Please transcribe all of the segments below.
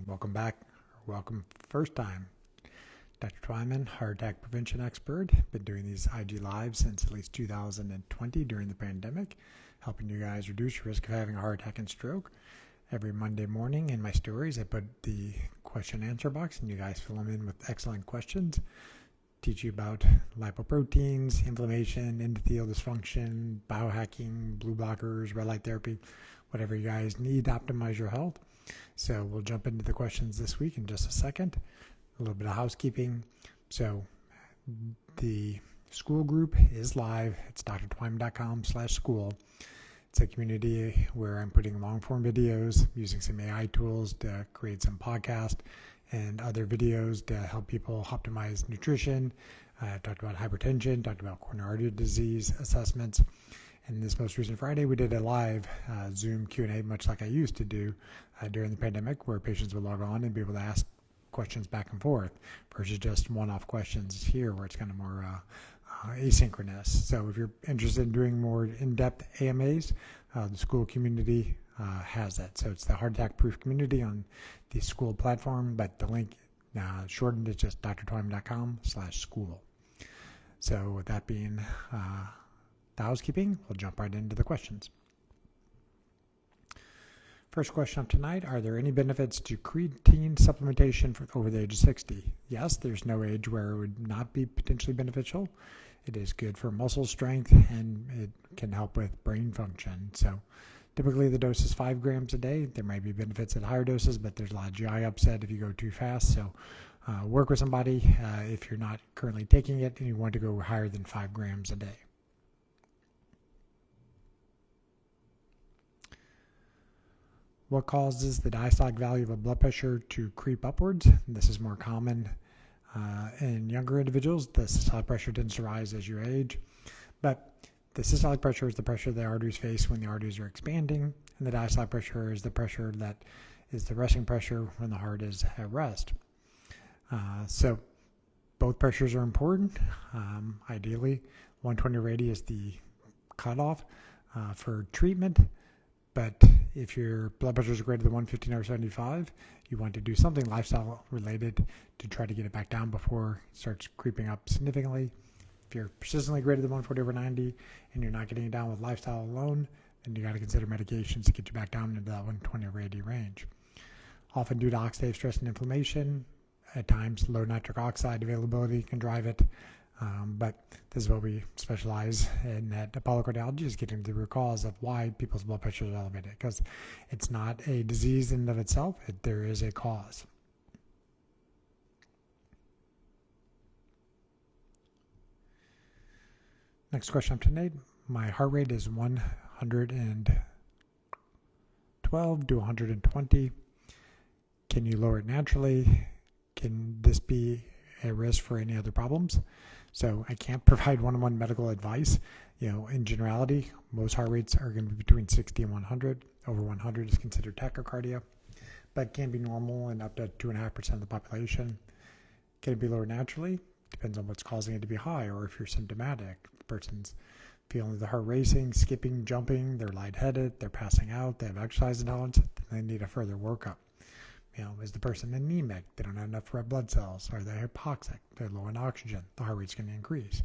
Welcome back. Welcome first time. Dr. Twyman, heart attack prevention expert. Been doing these IG lives since at least 2020 during the pandemic, helping you guys reduce your risk of having a heart attack and stroke. Every Monday morning in my stories, I put the question and answer box and you guys fill them in with excellent questions. Teach you about lipoproteins, inflammation, endothelial dysfunction, biohacking, blue blockers, red light therapy, whatever you guys need to optimize your health. So we'll jump into the questions this week in just a second. A little bit of housekeeping. So the school group is live. It's drtwyman.com/school. It's a community where I'm putting long form videos using some AI tools to create some podcasts and other videos to help people optimize nutrition. Talked about hypertension, talked about coronary artery disease assessments. And this most recent Friday, we did a live Zoom Q&A, much like I used to do during the pandemic, where patients would log on and be able to ask questions back and forth versus just one-off questions here, where it's kind of more asynchronous. So if you're interested in doing more in-depth AMAs, the school community has that. So it's the Heart Attack Proof community on the school platform, but the link shortened is just drtwyman.com/school. So with that being the housekeeping, we'll jump right into the questions. First question of tonight, are there any benefits to creatine supplementation for over the age of 60? Yes, there's no age where it would not be potentially beneficial. It is good for muscle strength and it can help with brain function. So typically the dose is 5 grams a day. There might be benefits at higher doses, but there's a lot of GI upset if you go too fast. So work with somebody if you're not currently taking it and you want to go higher than 5 grams a day. What causes the diastolic value of a blood pressure to creep upwards? This is more common in younger individuals. The systolic pressure tends to rise as you age, but the systolic pressure is the pressure the arteries face when the arteries are expanding, and the diastolic pressure is the pressure that is the resting pressure when the heart is at rest. So both pressures are important. Ideally, 120 radi is the cutoff for treatment. But if your blood pressure is greater than 115/75, you want to do something lifestyle related to try to get it back down before it starts creeping up significantly. If you're persistently greater than 140/90 and you're not getting it down with lifestyle alone, then you got to consider medications to get you back down into that 120 radi range. Often due to oxidative stress and inflammation, at times low nitric oxide availability can drive it. But this is what we specialize in at Apollo Cardiology, is getting to the root cause of why people's blood pressure is elevated, because it's not a disease in and of itself. There is a cause. Next question up to Nate. My heart rate is 112 to 120. Can you lower it naturally? Can this be a risk for any other problems? So I can't provide one-on-one medical advice. In generality, most heart rates are going to be between 60 and 100. Over 100 is considered tachycardia, but can be normal in up to 2.5% of the population. Can it be lowered naturally? Depends on what's causing it to be high, or if you're symptomatic. The person's feeling the heart racing, skipping, jumping, they're lightheaded, they're passing out, they have exercise intolerance, they need a further workup. Is the person anemic? They don't have enough red blood cells. Are they hypoxic? They're low in oxygen. The heart rate's going to increase.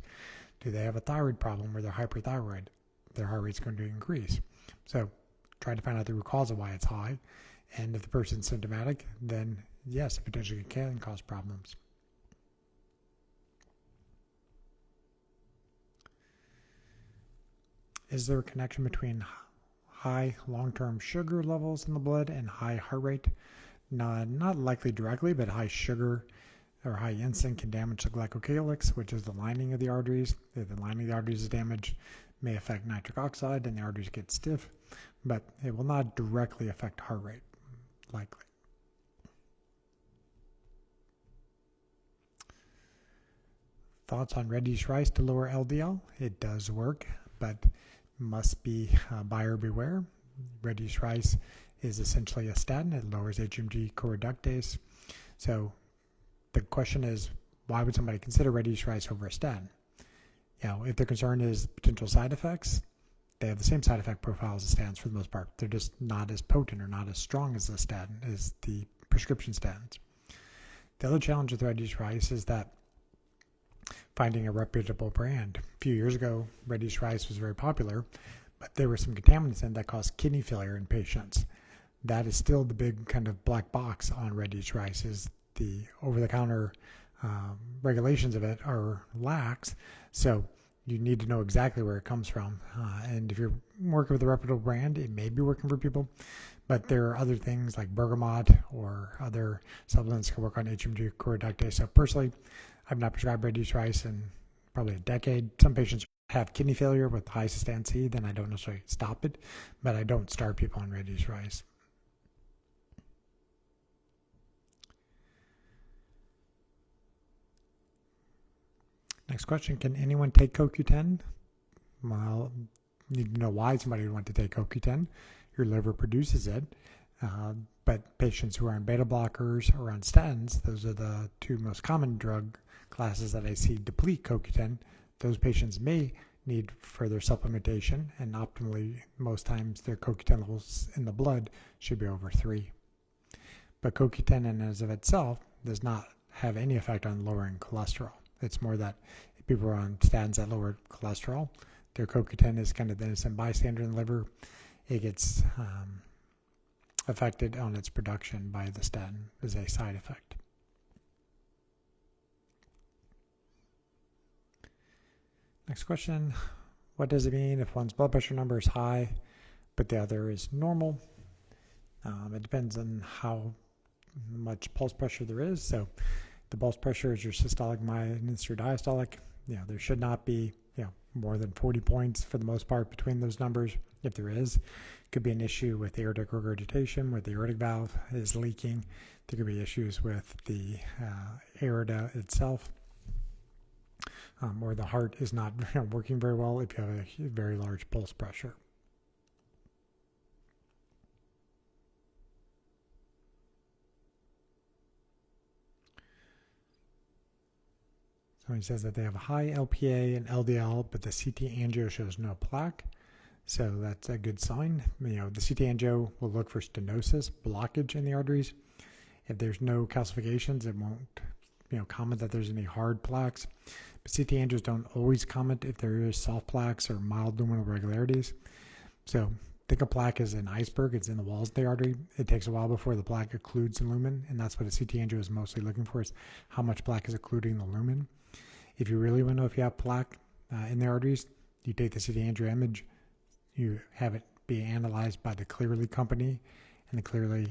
Do they have a thyroid problem where they're hyperthyroid? Their heart rate's going to increase. So try to find out the root cause of why it's high. And if the person's symptomatic, then yes, it potentially can cause problems. Is there a connection between high long-term sugar levels in the blood and high heart rate? Not likely directly, but high sugar or high insulin can damage the glycocalyx, which is the lining of the arteries. If the lining of the arteries is damaged, it may affect nitric oxide and the arteries get stiff, but it will not directly affect heart rate, likely. Thoughts on red yeast rice to lower LDL? It does work, but must be buyer beware. Red yeast rice is essentially a statin. It lowers HMG coreductase. So the question is, why would somebody consider red yeast rice over a statin? If their concern is potential side effects, they have the same side effect profile as the statins for the most part. They're just not as potent or not as strong as the statin, as the prescription statins. The other challenge with reduced rice is that finding a reputable brand. A few years ago, reduced rice was very popular, but there were some contaminants in that caused kidney failure in patients. That is still the big kind of black box on reduced rice, is the over-the-counter regulations of it are lax, so you need to know exactly where it comes from. And if you're working with a reputable brand, it may be working for people, but there are other things like bergamot or other supplements that can work on HMG choreoductase. So personally, I've not prescribed reduced rice in probably a decade. Some patients have kidney failure with high cystatin C, then I don't necessarily stop it, but I don't start people on reduced rice. Next question, can anyone take CoQ10? Well, you need to know why somebody would want to take CoQ10. Your liver produces it, but patients who are on beta blockers or on statins, those are the two most common drug classes that I see deplete CoQ10. Those patients may need further supplementation, and optimally, most times their CoQ10 levels in the blood should be over 3. But CoQ10 in and of itself does not have any effect on lowering cholesterol. It's more that if people are on statins that lower cholesterol, their CoQ10 is kind of the innocent bystander in the liver. It gets affected on its production by the statin as a side effect. Next question, what does it mean if one's blood pressure number is high but the other is normal? It depends on how much pulse pressure there is. So the pulse pressure is your systolic minus your diastolic. There should not be more than 40 points for the most part between those numbers. If there is, it could be an issue with aortic regurgitation, where the aortic valve is leaking. There could be issues with the aorta itself, or the heart is not working very well if you have a very large pulse pressure. He says that they have a high LPA and LDL, but the CT angio shows no plaque. So that's a good sign. The CT angio will look for stenosis, blockage in the arteries. If there's no calcifications, it won't comment that there's any hard plaques. But CT angios don't always comment if there is soft plaques or mild luminal irregularities. So think of plaque as an iceberg. It's in the walls of the artery. It takes a while before the plaque occludes in lumen, and that's what a CT angio is mostly looking for, is how much plaque is occluding the lumen. If you really want to know if you have plaque in the arteries, you take the CT angio image, you have it be analyzed by the Clearly company, and the Clearly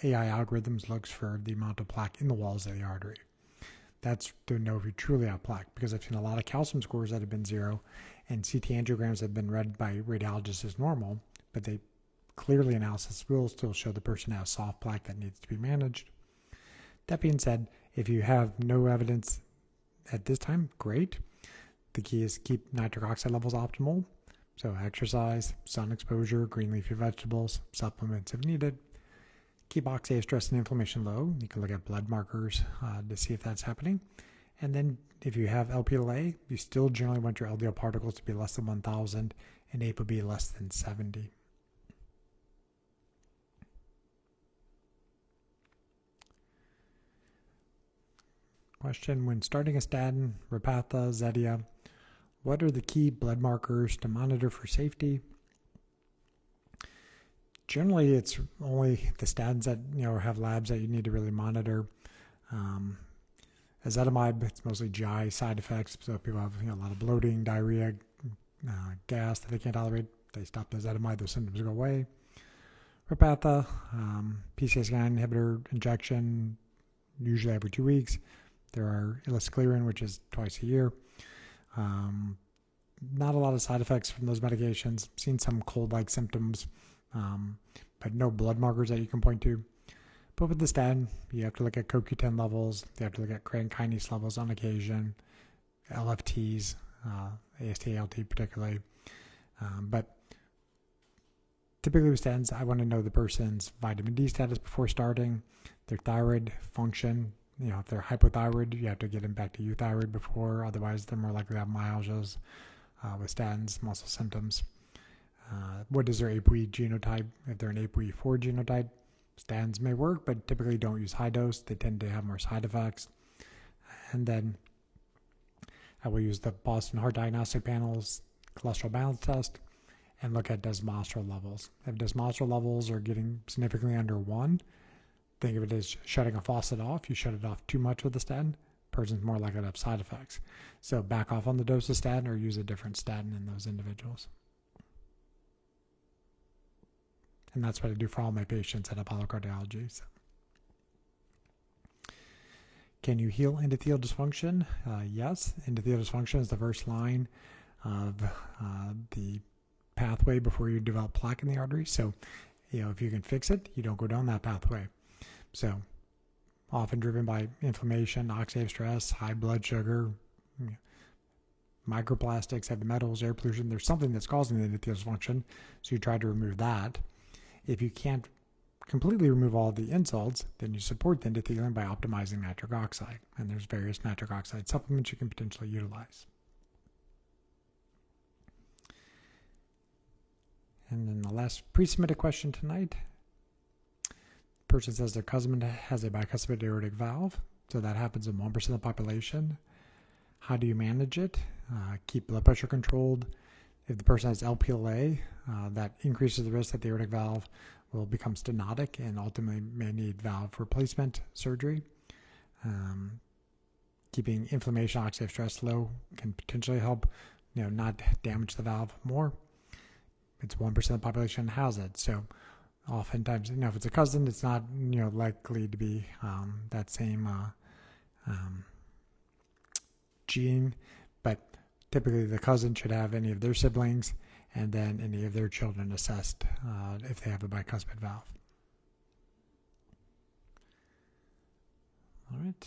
AI algorithms looks for the amount of plaque in the walls of the artery. That's to know if you truly have plaque, because I've seen a lot of calcium scores that have been 0, and CT angiograms have been read by radiologists as normal, but they Clearly analysis will still show the person has soft plaque that needs to be managed. That being said, if you have no evidence at this time, great. The key is keep nitric oxide levels optimal. So exercise, sun exposure, green leafy vegetables, supplements if needed. Keep oxidative stress and inflammation low. You can look at blood markers to see if that's happening. And then if you have Lp(a), you still generally want your LDL particles to be less than 1,000 and ApoB less than 70. Question, when starting a statin, Repatha, Zetia, what are the key blood markers to monitor for safety? Generally, it's only the statins that have labs that you need to really monitor. Ezetimibe, it's mostly GI side effects, so people have a lot of bloating, diarrhea, gas that they can't tolerate. They stop the ezetimibe, those symptoms go away. Repatha, PCSK9 inhibitor injection, usually every 2 weeks. There are ilisclerin, which is twice a year. Not a lot of side effects from those medications. Seen some cold-like symptoms, but no blood markers that you can point to. But with the statin, you have to look at CoQ10 levels. You have to look at creatine kinase levels on occasion, LFTs, AST, ALT particularly. But typically with statins, I want to know the person's vitamin D status before starting, their thyroid function. If they're hypothyroid, you have to get them back to euthyroid before. Otherwise, they're more likely to have myalgias with statins, muscle symptoms. What is their ApoE genotype? If they're an ApoE4 genotype, statins may work, but typically don't use high dose. They tend to have more side effects. And then I will use the Boston Heart Diagnostic Panel's cholesterol balance test and look at desmosterol levels. If desmosterol levels are getting significantly under 1, think of it as shutting a faucet off. You shut it off too much with a statin, person's more likely to have side effects. So back off on the dose of statin or use a different statin in those individuals. And that's what I do for all my patients at Apollo Cardiology. So. Can you heal endothelial dysfunction? Yes. Endothelial dysfunction is the first line of the pathway before you develop plaque in the artery. So, if you can fix it, you don't go down that pathway. So, often driven by inflammation, oxidative stress, high blood sugar, microplastics, heavy metals, air pollution. There's something that's causing the endothelial dysfunction, so you try to remove that. If you can't completely remove all the insults, then you support the endothelium by optimizing nitric oxide. And there's various nitric oxide supplements you can potentially utilize. And then the last pre-submitted question tonight. The person says their cousin has a bicuspid aortic valve, so that happens in 1% of the population. How do you manage it? Keep blood pressure controlled. If the person has LPLA, that increases the risk that the aortic valve will become stenotic and ultimately may need valve replacement surgery. Keeping inflammation, oxidative stress low can potentially help, not damage the valve more. It's 1% of the population has it, so oftentimes, if it's a cousin, it's not, likely to be that same gene, but typically the cousin should have any of their siblings and then any of their children assessed if they have a bicuspid valve. All right.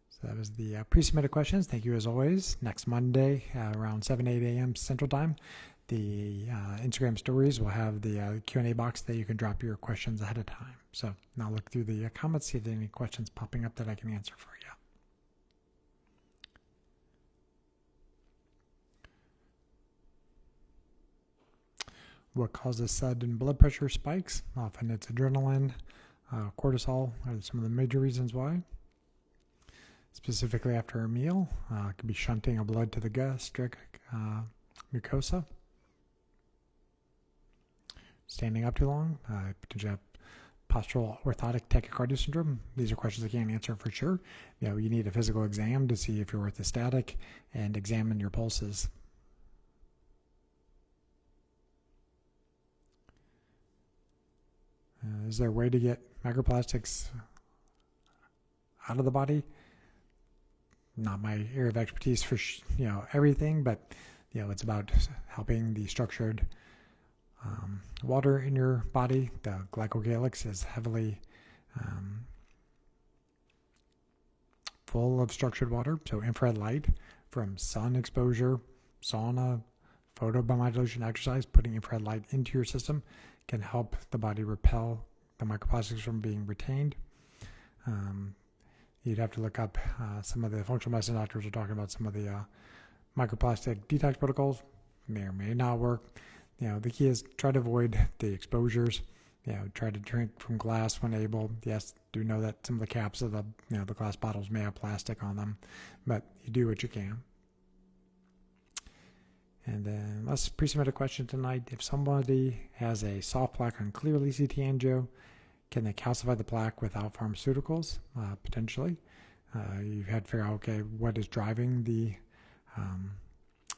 So that was the pre-submitted questions. Thank you as always. Next Monday around 8 a.m. Central Time, the Instagram stories will have the Q&A box that you can drop your questions ahead of time. So now look through the comments, see if there are any questions popping up that I can answer for you. What causes sudden blood pressure spikes? Often it's adrenaline, cortisol are some of the major reasons why. Specifically after a meal, it could be shunting of blood to the gastric mucosa. Standing up too long, potentially have postural orthotic tachycardia syndrome. These are questions I can't answer for sure. You need a physical exam to see if you're orthostatic and examine your pulses. Is there a way to get microplastics out of the body? Not my area of expertise for everything, but it's about helping the structured water in your body. The glycocalyx is heavily full of structured water, so infrared light from sun exposure, sauna, photobiomodulation exercise, putting infrared light into your system can help the body repel the microplastics from being retained. You'd have to look up some of the functional medicine doctors are talking about some of the microplastic detox protocols. May or may not work. The key is try to avoid the exposures. Try to drink from glass when able. Yes, do know that some of the caps of the the glass bottles may have plastic on them, but you do what you can. And then let's pre-submit a question tonight. If somebody has a soft plaque on clearly CT angio, can they calcify the plaque without pharmaceuticals? Potentially. You've had to figure out, okay, what is driving the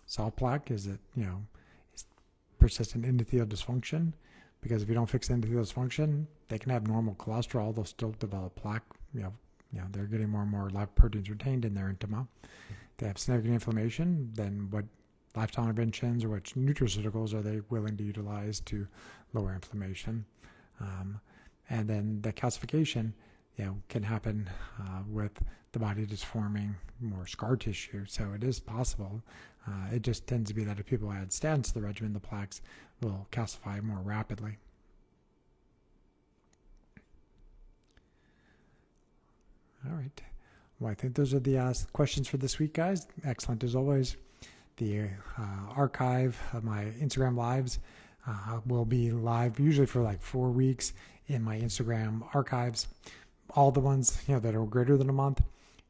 soft plaque? Is it, is persistent endothelial dysfunction? Because if you don't fix endothelial dysfunction, they can have normal cholesterol. They'll still develop plaque. They're getting more and more lipoproteins retained in their intima. If they have significant inflammation, then what lifestyle interventions or which nutraceuticals are they willing to utilize to lower inflammation? And then the calcification, can happen with the body just forming more scar tissue. So it is possible. It just tends to be that if people add statins to the regimen, the plaques will calcify more rapidly. All right. Well, I think those are the questions for this week, guys. Excellent as always. The archive of my Instagram lives We'll be live usually for like 4 weeks in my Instagram archives. All the ones that are greater than a month,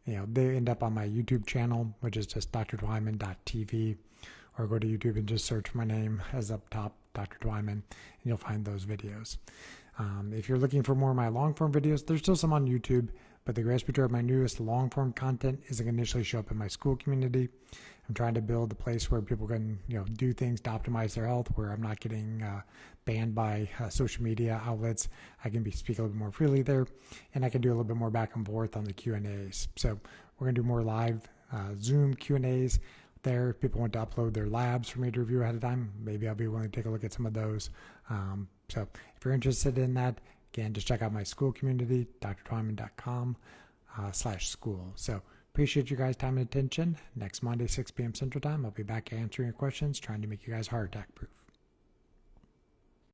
they end up on my YouTube channel, which is just drtwyman.tv, or go to YouTube and just search my name as up top, Dr. Twyman, and you'll find those videos. If you're looking for more of my long-form videos, there's still some on YouTube, but the greatest majority of my newest long-form content is going to initially show up in my school community. I'm trying to build a place where people can, do things to optimize their health, where I'm not getting banned by social media outlets. I can speak a little bit more freely there, and I can do a little bit more back and forth on the Q&As. So we're going to do more live Zoom Q&As there. If people want to upload their labs for me to review ahead of time, maybe I'll be willing to take a look at some of those. So if you're interested in that, again, just check out my school community, drtwyman.com/school. So appreciate you guys' time and attention. Next Monday, 6 p.m. Central Time, I'll be back answering your questions, trying to make you guys heart attack proof.